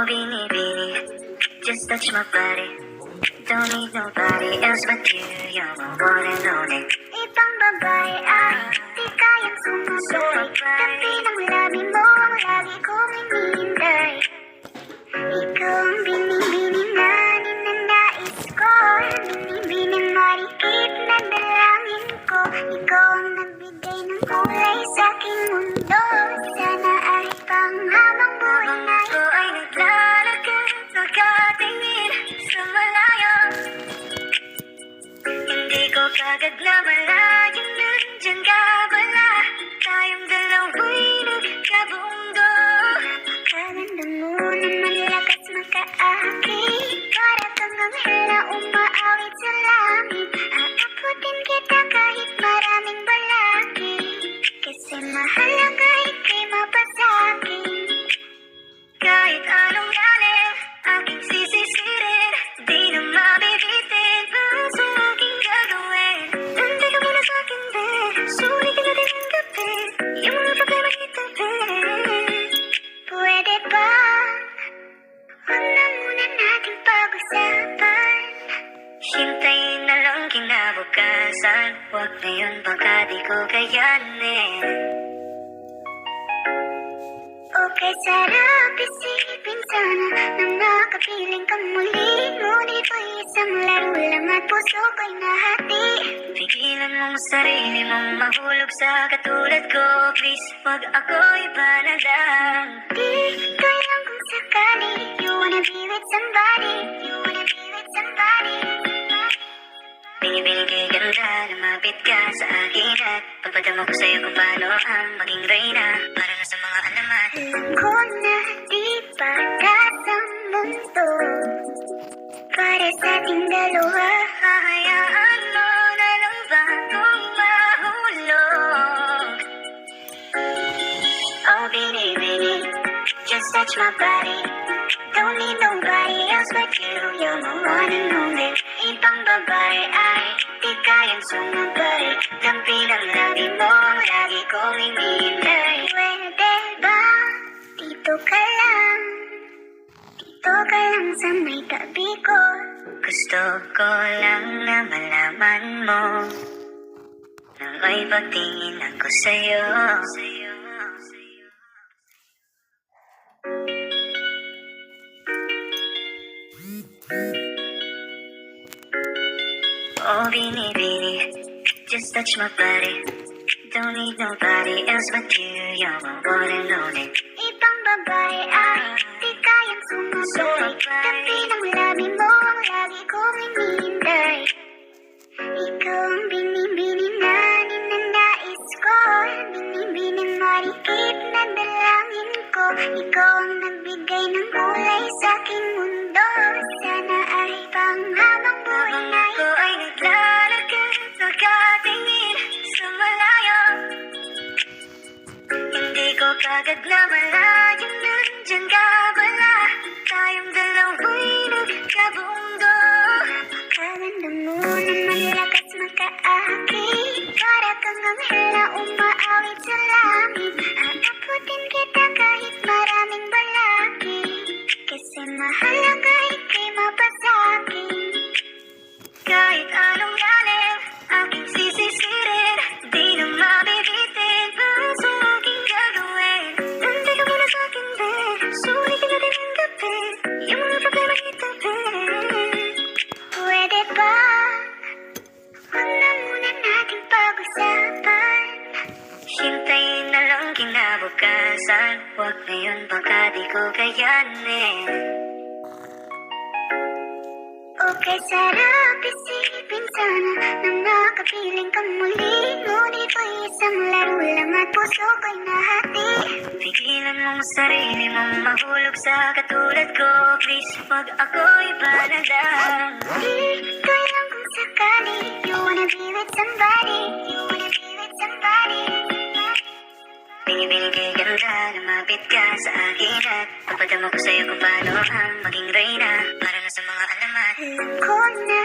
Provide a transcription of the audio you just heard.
Oh, beanie, just touch my body. Don't need nobody else but you. You're my one and only. Ibang babae ay di kayang sumabay. Tabi ng labi mo ang lagi kong hinihintay. Ikaw ang binibini na ninanais ko. Binibini marikit na dalangin ko. Ikaw ang nagbigay ng kulay sa aking mundo. Sana ay panghabang buhay na Ako ay naglalakad, nakatingin sa malayo. Hindi ko kagad na malayo, nandyan ka pala. Tayong dalawa'y nagkabundo. Kaganda mo naman lakas makaakit. Para kang anghel na umaawit sa langit. Aabutin kita kahit maraming balakid. Kasi mahalaga ika'y mapasakit. Kahit anong galing, aking sisisirin. Di na mabibitin, basta aking gagawin. Nandito ka muna sa'kin, babe. Sulit ka na din ang gabi. Yung mga problema itabi. Pwede ba? Huwag na muna nating pag-usapan. Hintayin na lang kinabukasan. Huwag ngayon baka di ko kayanin. Okay, sarap isipin sana na makapiling ka muli. Ngunit ay isang laro lang at puso ko'y nahati. Pigilan mong sarili mong mahulog sa katulad ko. Please, wag ako'y panalang. Di ko alam kung sakali you wanna be with somebody. You wanna be with somebody. Binibining kay ganda, lumapit ka sa akin at pagpadama ko sa'yo kung paano ang maging reyna. Para na sa mga alamat. Alam ko na di pagkat ang mundo para sa ating dalawa. Hahayaan mo na lang ba kung mahulog? Oh, baby, just touch my body. Don't need nobody else but you. You're my one and only. Ibang babae ay di kayang sumabay. Lampi ng labi mo ang lagi kong hinihintay. Pwede ba? Dito ka lang. Dito ka lang sa may tabi ko. Gusto ko lang na malaman mo nang may pagtingin ako sa'yo. Oh, beanie, just touch my body. Don't need nobody else but you. You're my one and only. Ibang babae ay di kayang sumabay. Tabi ng labi mo ang lagi kong hinihintay. Ikaw ang binibini na ninanais ko. Binibini marikit na dalangin ko. Ikaw ang nagbigay ng kulay sa aking mundo. Sana ay panghabang buhay na Ako ay naglalakad, nakatingin sa malayo. Hindi ko kagad na malayo, nandyan ka pala. Tayong dalawa'y nagkabundo. Kaganda mo naman lakas makaakit. Para kang anghel na umaawit sa langit. Aabutin kita kahit maraming balakid. Kasi mahalaga ika'y mapasakit. Kahit anong galing, aking sisisirin. Di na mabibitin, basta aking gagawin. Nandito ka muna sa'kin, babe. Sulit ka na din ang gabi. Yung mga problema itabi. Pwede ba? Huwag na muna nating pag-usapan. Hintayin na lang kinabukasan. Huwag ngayon baka di ko kayanin. Okay, sarap isipin sana na makapiling ka muli. Ngunit ay isang laro lang at puso ko'y nahati. Pigilan mong sarili mong mahulog sa katulad ko. Please, wag ako'y panalang. Di ko alam kung sakali you wanna be with somebody. You wanna be with somebody. Binibining kay ganda, lumapit ka sa akin at pagpadama ko sa'yo kung paano ang maging reyna. Para na sa mga alamat. Alam ko na